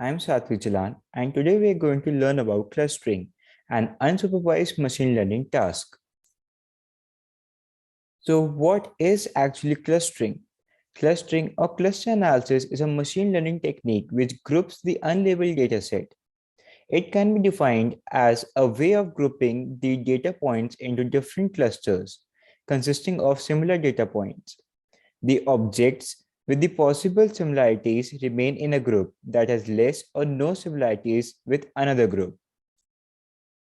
I'm Satvik Jalan, and today we are going to learn about clustering, an unsupervised machine learning task. So, what is actually clustering? Clustering or cluster analysis is a machine learning technique which groups the unlabeled dataset. It can be defined as a way of grouping the data points into different clusters consisting of similar data points. The objects with the possible similarities remain in a group that has less or no similarities with another group.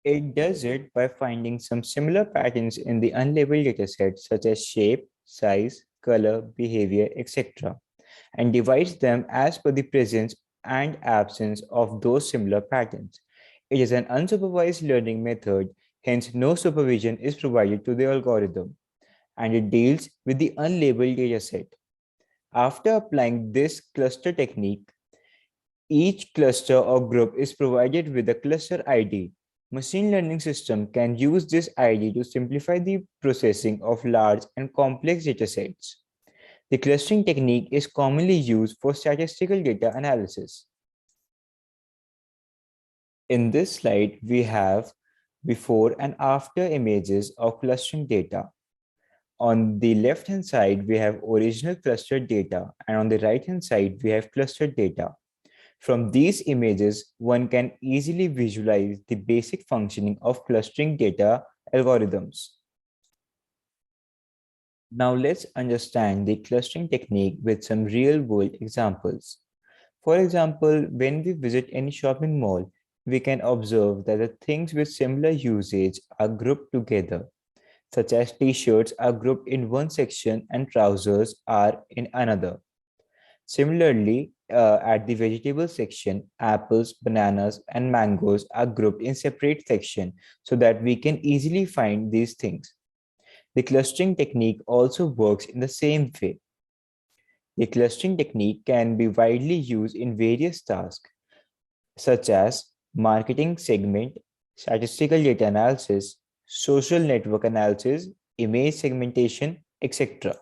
It does it by finding some similar patterns in the unlabeled dataset, such as shape, size, color, behavior, etc., and divides them as per the presence and absence of those similar patterns. It is an unsupervised learning method, hence, no supervision is provided to the algorithm, and it deals with the unlabeled dataset. After applying this cluster technique, each cluster or group is provided with a cluster ID. Machine learning system can use this ID to simplify the processing of large and complex datasets. The clustering technique is commonly used for statistical data analysis. In this slide, we have before and after images of clustering data. On the left-hand side, we have original clustered data, and on the right-hand side, we have clustered data. From these images, one can easily visualize the basic functioning of clustering data algorithms. Now let's understand the clustering technique with some real-world examples. For example, when we visit any shopping mall, we can observe that the things with similar usage are grouped together, such as t-shirts are grouped in one section and trousers are in another. Similarly, at the vegetable section, apples, bananas, and mangoes are grouped in separate sections so that we can easily find these things. The clustering technique also works in the same way. The clustering technique can be widely used in various tasks, such as marketing segment, statistical data analysis, social network analysis, image segmentation, etc.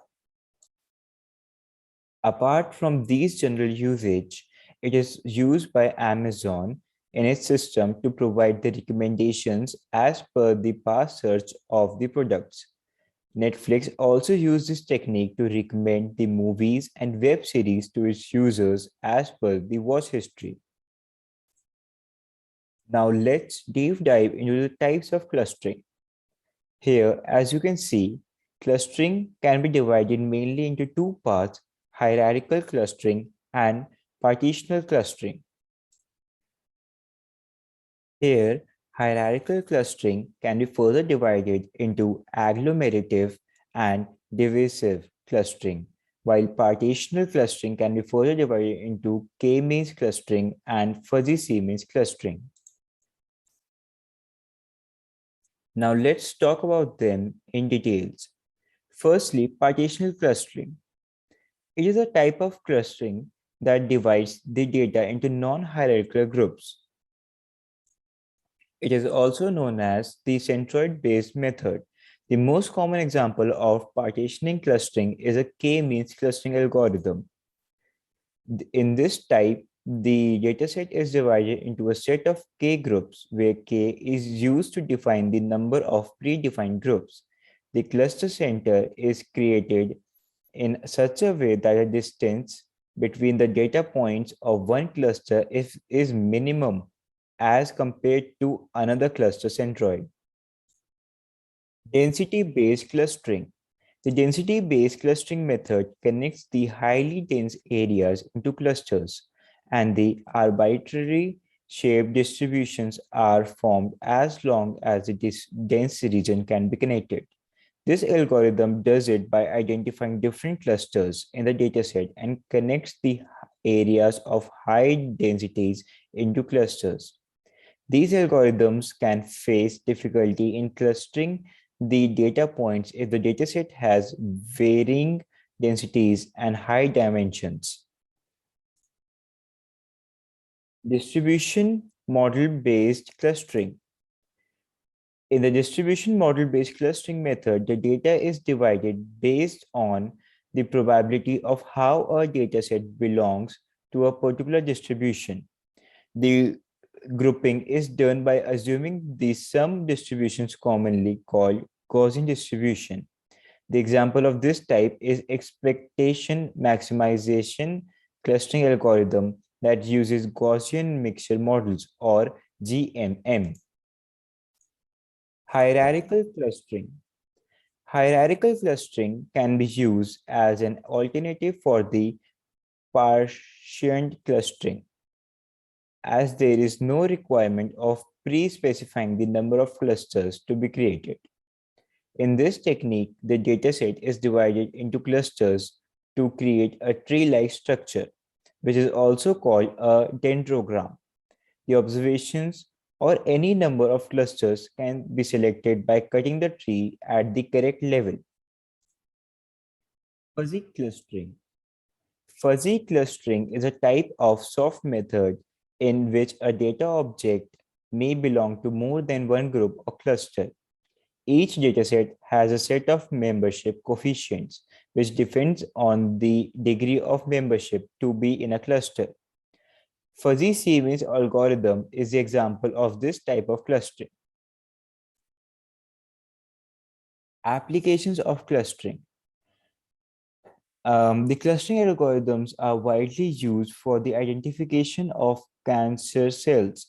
Apart from these general usage, it is used by Amazon in its system to provide the recommendations as per the past search of the products. Netflix also uses this technique to recommend the movies and web series to its users as per the watch history. Now let's deep dive into the types of clustering. Here, as you can see, clustering can be divided mainly into two parts: hierarchical clustering and partitional clustering. Here, hierarchical clustering can be further divided into agglomerative and divisive clustering, while partitional clustering can be further divided into k-means clustering and fuzzy c-means clustering. Now let's talk about them in details. Firstly, partitional clustering. It is a type of clustering that divides the data into non-hierarchical groups. It is also known as the centroid-based method. The most common example of partitioning clustering is a k-means clustering algorithm. In this type, the dataset is divided into a set of k groups where k is used to define the number of predefined groups. The cluster center is created in such a way that the distance between the data points of one cluster is minimum as compared to another cluster centroid. Density-based clustering. The density-based clustering method connects the highly dense areas into clusters, and the arbitrary shaped distributions are formed as long as the dense region can be connected. This algorithm does it by identifying different clusters in the dataset and connects the areas of high densities into clusters. These algorithms can face difficulty in clustering the data points if the dataset has varying densities and high dimensions. Distribution model-based clustering. In the distribution model-based clustering method, the data is divided based on the probability of how a dataset belongs to a particular distribution. The grouping is done by assuming the sum distributions commonly called Gaussian distribution. The example of this type is expectation maximization clustering algorithm that uses Gaussian mixture models or GMM. Hierarchical clustering. Hierarchical clustering can be used as an alternative for the Partition clustering, as there is no requirement of pre-specifying the number of clusters to be created. In this technique, the dataset is divided into clusters to create a tree-like structure, which is also called a dendrogram. The observations or any number of clusters can be selected by cutting the tree at the correct level. Fuzzy clustering. Fuzzy clustering is a type of soft method in which a data object may belong to more than one group or cluster. Each dataset has a set of membership coefficients, which depends on the degree of membership to be in a cluster. Fuzzy Siemens algorithm is the example of this type of clustering. Applications of clustering. The clustering algorithms are widely used for the identification of cancer cells.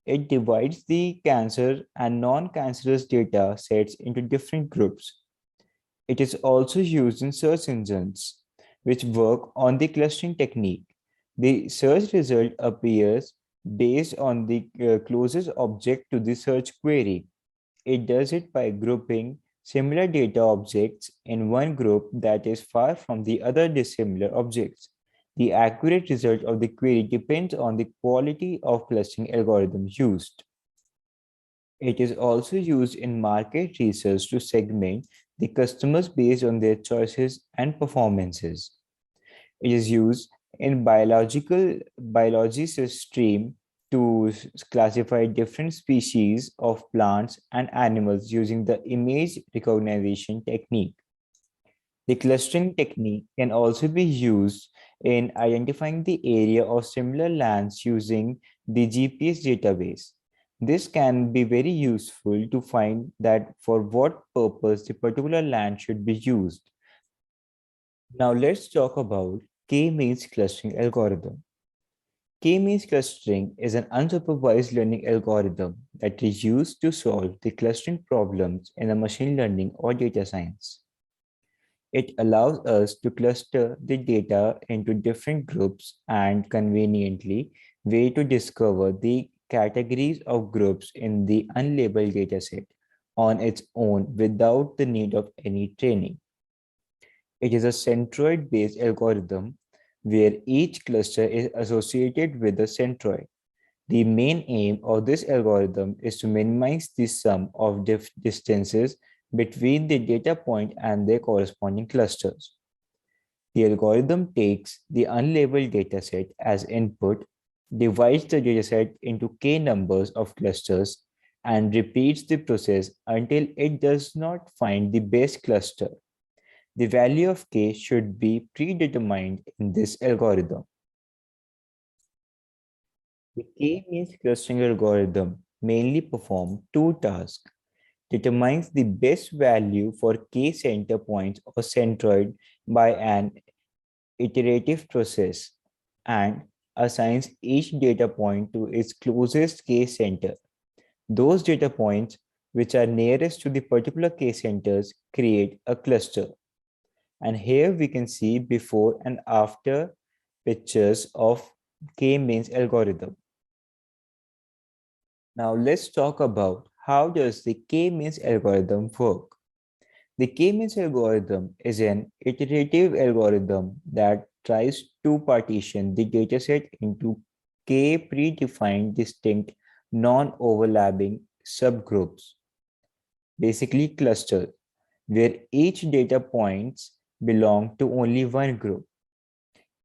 It divides the cancer and non-cancerous data sets into different groups. It is also used in search engines, which work on the clustering technique. The search result appears based on the closest object to the search query. It does it by grouping similar data objects in one group that is far from the other dissimilar objects. The accurate result of the query depends on the quality of clustering algorithm used. It is also used in market research to segment the customers based on their choices and performances. It is used in biology stream to classify different species of plants and animals using the image recognition technique. The clustering technique can also be used in identifying the area of similar lands using the GPS database. This can be very useful to find that for what purpose the particular land should be used. Now let's talk about K-means clustering algorithm. K-means clustering is an unsupervised learning algorithm that is used to solve the clustering problems in a machine learning or data science. It allows us to cluster the data into different groups and conveniently way to discover the categories of groups in the unlabeled dataset on its own without the need of any training. It is a centroid-based algorithm where each cluster is associated with a centroid. The main aim of this algorithm is to minimize the sum of distances between the data point and their corresponding clusters. The algorithm takes the unlabeled dataset as input, divides the dataset into k numbers of clusters, and repeats the process until it does not find the best cluster. The value of k should be predetermined in this algorithm. The K-means clustering algorithm mainly performs two tasks: determines the best value for k center points or centroid by an iterative process, and assigns each data point to its closest k center. Those data points which are nearest to the particular k centers create a cluster. And here we can see before and after pictures of K-means algorithm. Now let's talk about how does the K-means algorithm work. The K-means algorithm is an iterative algorithm that tries to partition the dataset into K predefined distinct non-overlapping subgroups, basically clusters, where each data points belong to only one group.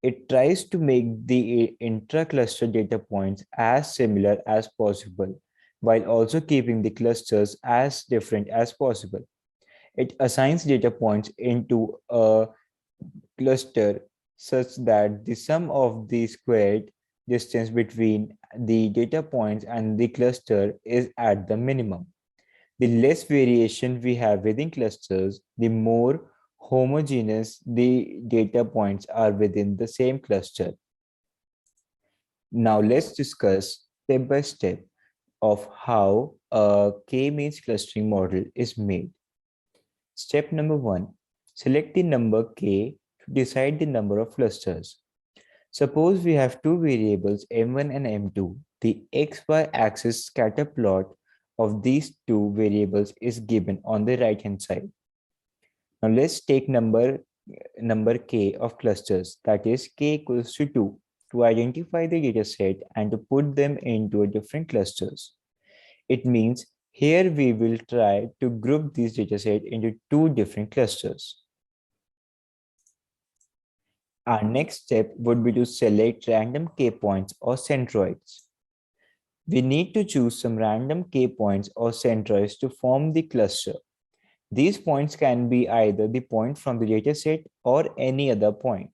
It tries to make the intra-cluster data points as similar as possible, while also keeping the clusters as different as possible. It assigns data points into a cluster such that the sum of the squared distance between the data points and the cluster is at the minimum. The less variation we have within clusters, the more homogeneous the data points are within the same cluster. Now let's discuss step by step of how a k-means clustering model is made. Step number 1. Select the number k to decide the number of clusters. Suppose we have two variables m1 and m2. The xy axis scatter plot of these two variables is given on the right hand side. Now let's take number k of clusters, that is k equals to 2, to identify the data set and to put them into a different clusters. It means here we will try to group these dataset into two different clusters. Our next step would be to select random k points or centroids. We need to choose some random k points or centroids to form the cluster. These points can be either the point from the dataset or any other point.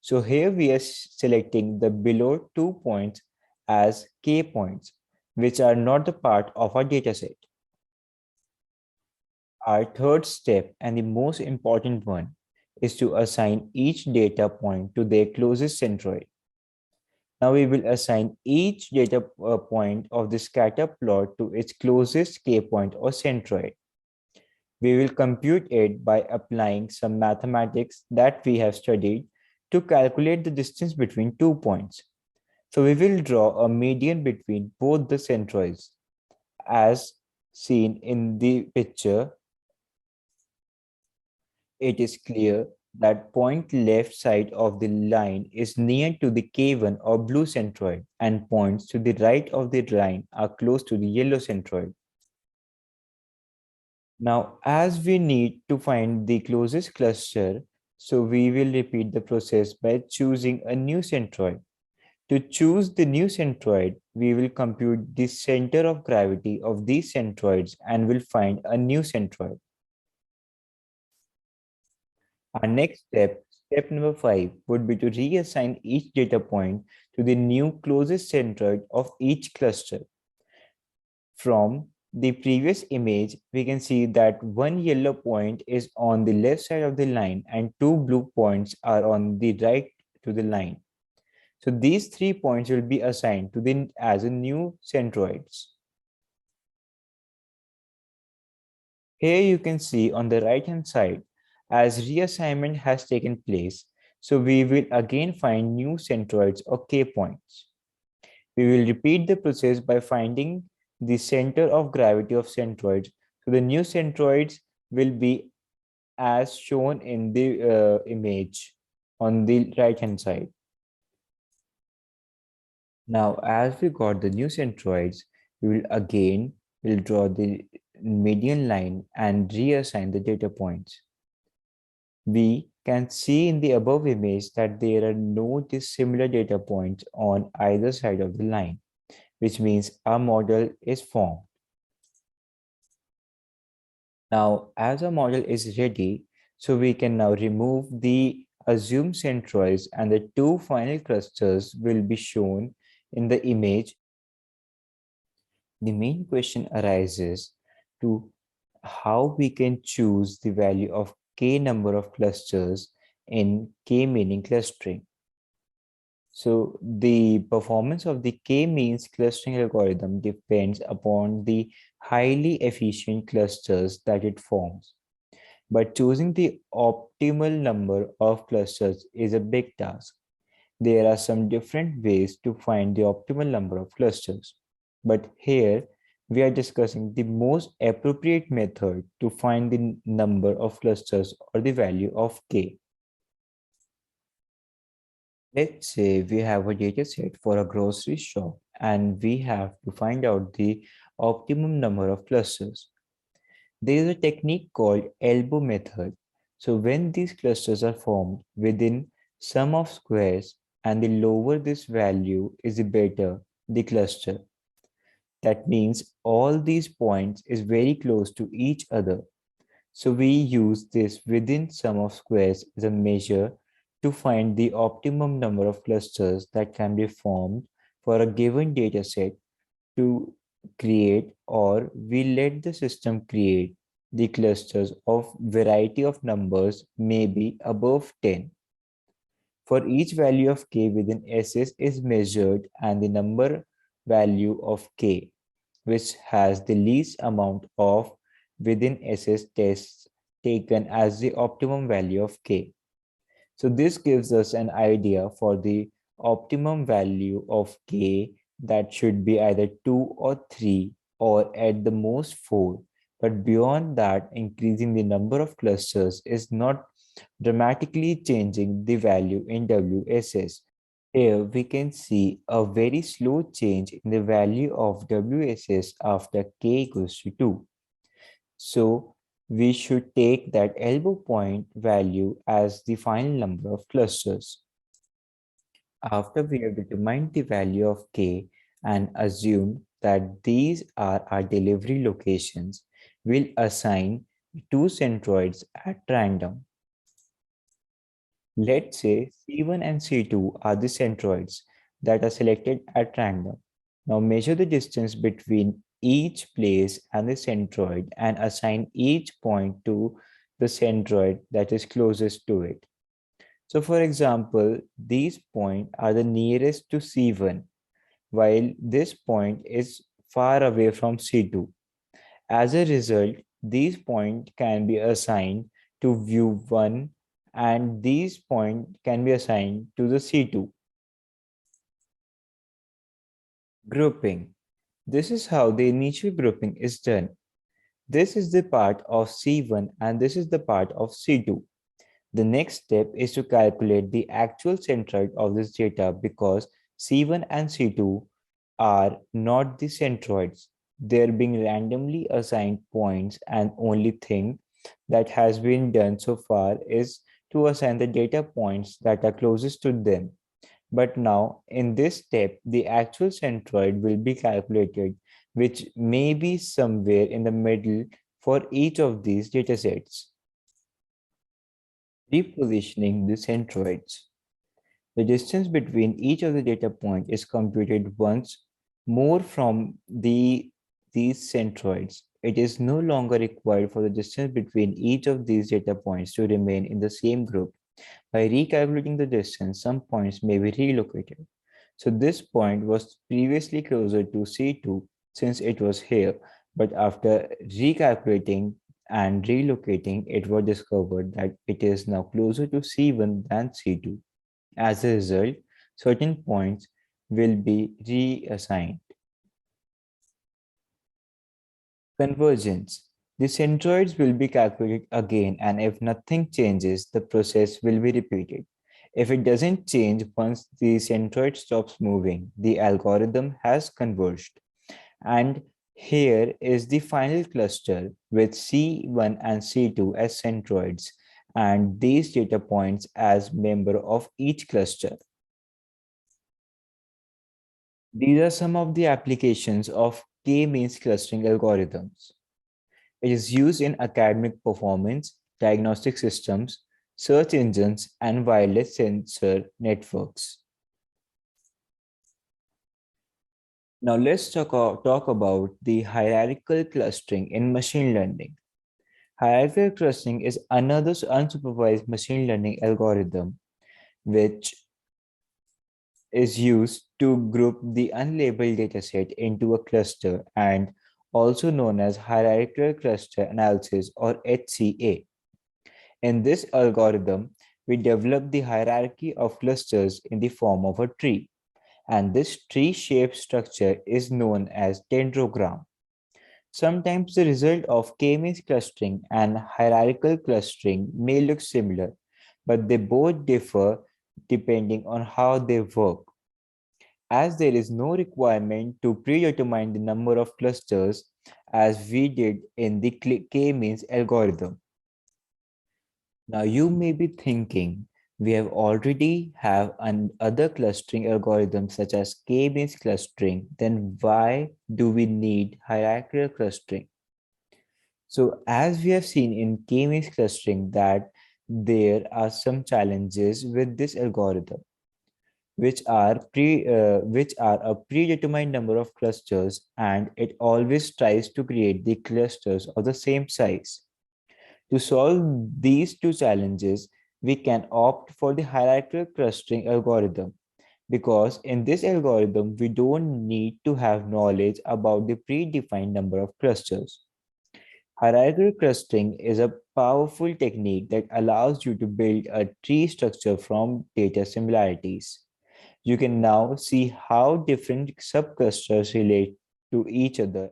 So here we are selecting the below 2 points as k points, which are not the part of our dataset. Our third step, and the most important one, is to assign each data point to their closest centroid. Now we will assign each data point of the scatter plot to its closest k point or centroid. We will compute it by applying some mathematics that we have studied to calculate the distance between 2 points. So we will draw a median between both the centroids. As seen in the picture, it is clear that point left side of the line is near to the K1 or blue centroid, and points to the right of the line are close to the yellow centroid. Now, as we need to find the closest cluster, so we will repeat the process by choosing a new centroid. To choose the new centroid, we will compute the center of gravity of these centroids and will find a new centroid. Our next step, step number 5, would be to reassign each data point to the new closest centroid of each cluster. From the previous image, we can see that one yellow point is on the left side of the line and two blue points are on the right to the line. So these 3 points will be assigned to the as a new centroids. Here you can see on the right hand side, as reassignment has taken place, so we will again find new centroids or k points. We will repeat the process by finding the center of gravity of centroids. So the new centroids will be as shown in the image on the right hand side. Now, as we got the new centroids, we will draw the median line and reassign the data points. We can see in the above image that there are no dissimilar data points on either side of the line, which means our model is formed. Now, as our model is ready, so we can now remove the assumed centroids and the two final clusters will be shown in the image. The main question arises to how we can choose the value of k number of clusters in k-meaning clustering. So the performance of the k-means clustering algorithm depends upon the highly efficient clusters that it forms. But choosing the optimal number of clusters is a big task. There are some different ways to find the optimal number of clusters. But here we are discussing the most appropriate method to find the number of clusters or the value of k. Let's say we have a data set for a grocery shop and we have to find out the optimum number of clusters. There is a technique called elbow method. So when these clusters are formed within sum of squares and the lower this value is the better the cluster. That means all these points is very close to each other. So we use this within sum of squares as a measure to find the optimum number of clusters that can be formed for a given data set to create, or we let the system create the clusters of variety of numbers maybe above 10. For each value of k within SS is measured and the number value of k, which has the least amount of within SS tests taken as the optimum value of k. So this gives us an idea for the optimum value of k that should be either 2 or 3 or at the most 4. But beyond that, increasing the number of clusters is not dramatically changing the value in WSS. Here we can see a very slow change in the value of WSS after k equals to 2. So we should take that elbow point value as the final number of clusters. After we have determined the value of k and assume that these are our delivery locations, we'll assign two centroids at random. Let's say C1 and C2 are the centroids that are selected at random. Now measure the distance between each place and the centroid and assign each point to the centroid that is closest to it. So for example, these points are the nearest to C1, while this point is far away from C2. As a result, these points can be assigned to view 1 and these points can be assigned to the C2. Grouping. This is how the initial grouping is done. This is the part of C1 and this is the part of C2. The next step is to calculate the actual centroid of this data because C1 and C2 are not the centroids. They're being randomly assigned points, and only thing that has been done so far is to assign the data points that are closest to them. But now in this step, the actual centroid will be calculated, which may be somewhere in the middle for each of these datasets. Repositioning the centroids. The distance between each of the data points is computed once more from these centroids. It is no longer required for the distance between each of these data points to remain in the same group. By recalculating the distance, some points may be relocated. So this point was previously closer to C2 since it was here, but after recalculating and relocating, it was discovered that it is now closer to C1 than C2. As a result, certain points will be reassigned. Convergence. The centroids will be calculated again, and if nothing changes, the process will be repeated. If it doesn't change once the centroid stops moving, the algorithm has converged. And here is the final cluster with C1 and C2 as centroids and these data points as member of each cluster. These are some of the applications of k-means clustering algorithms. It is used in academic performance, diagnostic systems, search engines, and wireless sensor networks. Now let's talk about the hierarchical clustering in machine learning. Hierarchical clustering is another unsupervised machine learning algorithm which is used to group the unlabeled dataset into a cluster and also known as hierarchical cluster analysis or HCA. In this algorithm, we develop the hierarchy of clusters in the form of a tree, and this tree-shaped structure is known as dendrogram. Sometimes the result of k-means clustering and hierarchical clustering may look similar, but they both differ depending on how they work. As there is no requirement to predetermine the number of clusters as we did in the k-means algorithm. Now you may be thinking, we have already have other clustering algorithms such as k-means clustering, then why do we need hierarchical clustering? So as we have seen in k-means clustering that there are some challenges with this algorithm. which are a predetermined number of clusters, and it always tries to create the clusters of the same size. To solve these two challenges, we can opt for the hierarchical clustering algorithm, because in this algorithm we don't need to have knowledge about the predefined number of clusters. Hierarchical clustering is a powerful technique that allows you to build a tree structure from data similarities. You can now see how different subclusters relate to each other.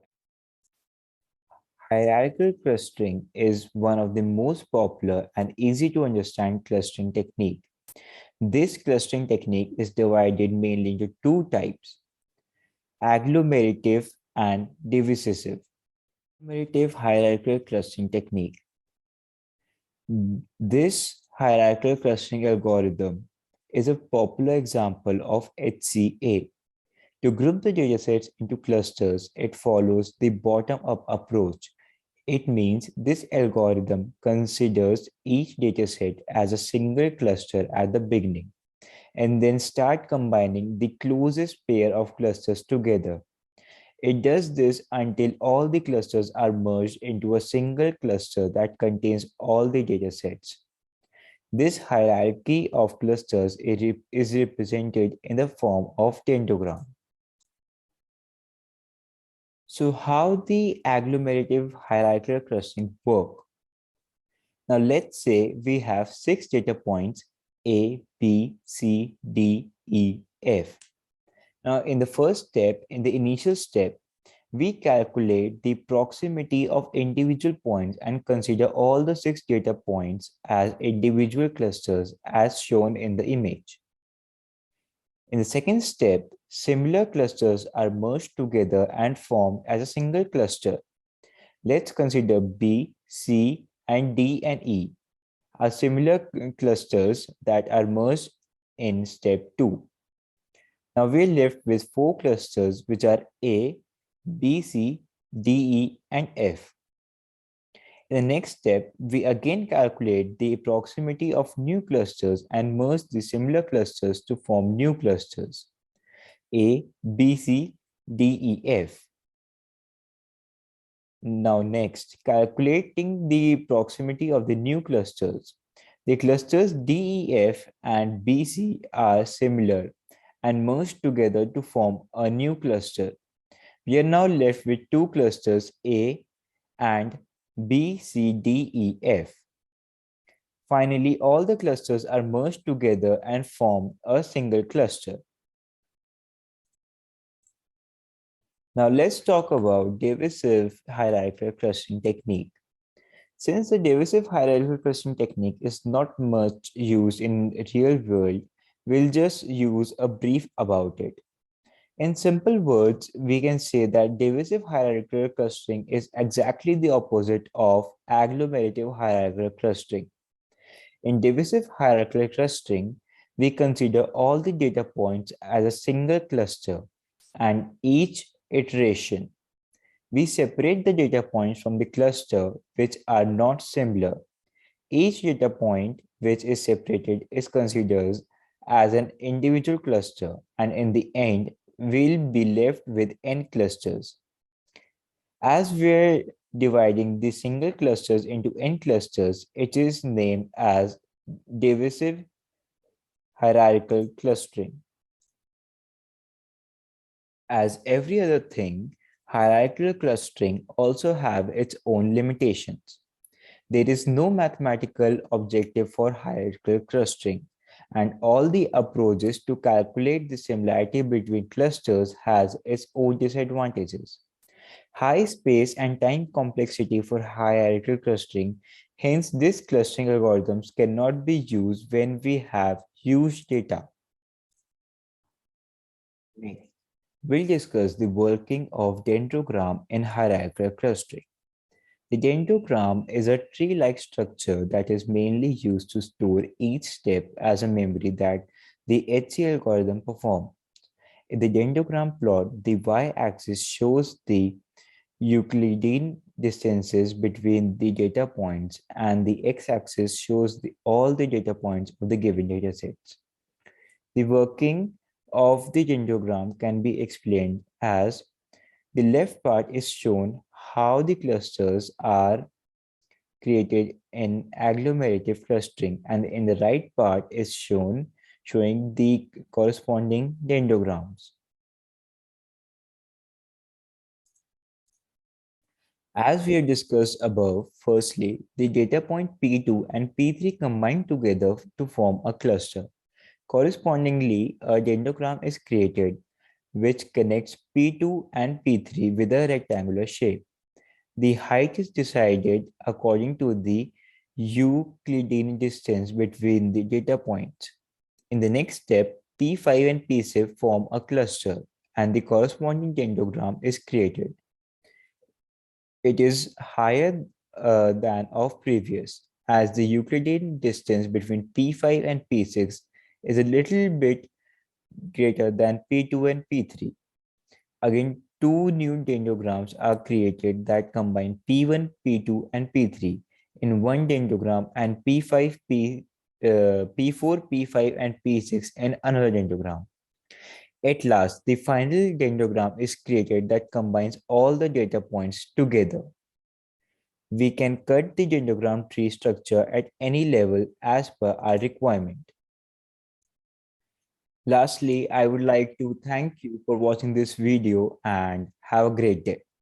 Hierarchical clustering is one of the most popular and easy to understand clustering technique. This clustering technique is divided mainly into two types: agglomerative and divisive. Agglomerative hierarchical clustering technique. This hierarchical clustering algorithm is a popular example of HCA. To group the datasets into clusters, it follows the bottom-up approach. It means this algorithm considers each dataset as a single cluster at the beginning, and then start combining the closest pair of clusters together. It does this until all the clusters are merged into a single cluster that contains all the datasets. This hierarchy of clusters is represented in the form of dendrogram. So how the agglomerative hierarchical clustering work? Now let's say we have 6 data points A, B, C, D, E, F. Now in the first step, in the initial step, we calculate the proximity of individual points and consider all the 6 data points as individual clusters as shown in the image. In the second step, similar clusters are merged together and formed as a single cluster. Let's consider B, C, and D and E are similar clusters that are merged in step 2. Now we're left with 4 clusters which are A, B, C, D, E, and F. In the next step, we again calculate the proximity of new clusters and merge the similar clusters to form new clusters A, B, C, D, E, F. Now next, calculating the proximity of the new clusters. The clusters DEF and BC are similar and merged together to form a new cluster. We are now left with 2 clusters A and BCDEF. Finally, all the clusters are merged together and form a single cluster. Now let's talk about divisive hierarchical clustering technique. Since the divisive hierarchical clustering technique is not much used in real world, we'll just use a brief about it. In simple words, we can say that divisive hierarchical clustering is exactly the opposite of agglomerative hierarchical clustering. In divisive hierarchical clustering, we consider all the data points as a single cluster, and each iteration we separate the data points from the cluster which are not similar. Each data point which is separated is considered as an individual cluster, and in the end, we'll be left with n clusters. As we're dividing the single clusters into n clusters, it is named as divisive hierarchical clustering. As every other thing, hierarchical clustering also have its own limitations. There is no mathematical objective for hierarchical clustering, and all the approaches to calculate the similarity between clusters has its own disadvantages. High space and time complexity for hierarchical clustering, hence these clustering algorithms cannot be used when we have huge data. We'll discuss the working of dendrogram in hierarchical clustering. The dendrogram is a tree-like structure that is mainly used to store each step as a memory that the HCA algorithm performs. In the dendrogram plot, the y-axis shows the Euclidean distances between the data points, and the x-axis shows all the data points of the given datasets. The working of the dendrogram can be explained as the left part is shown how the clusters are created in agglomerative clustering, and in the right part is shown showing the corresponding dendrograms. As we have discussed above, firstly, the data point P2 and P3 combine together to form a cluster. Correspondingly, a dendrogram is created which connects P2 and P3 with a rectangular shape. The height is decided according to the Euclidean distance between the data points. In the next step, P5 and P6 form a cluster and the corresponding dendrogram is created. It is higher than of previous, as the Euclidean distance between P5 and P6 is a little bit greater than P2 and P3. Again, two new dendrograms are created that combine P1, P2, and P3 in one dendrogram, and P4, P5, and P6 in another dendrogram. At last, the final dendrogram is created that combines all the data points together. We can cut the dendrogram tree structure at any level as per our requirement. Lastly, I would like to thank you for watching this video and have a great day.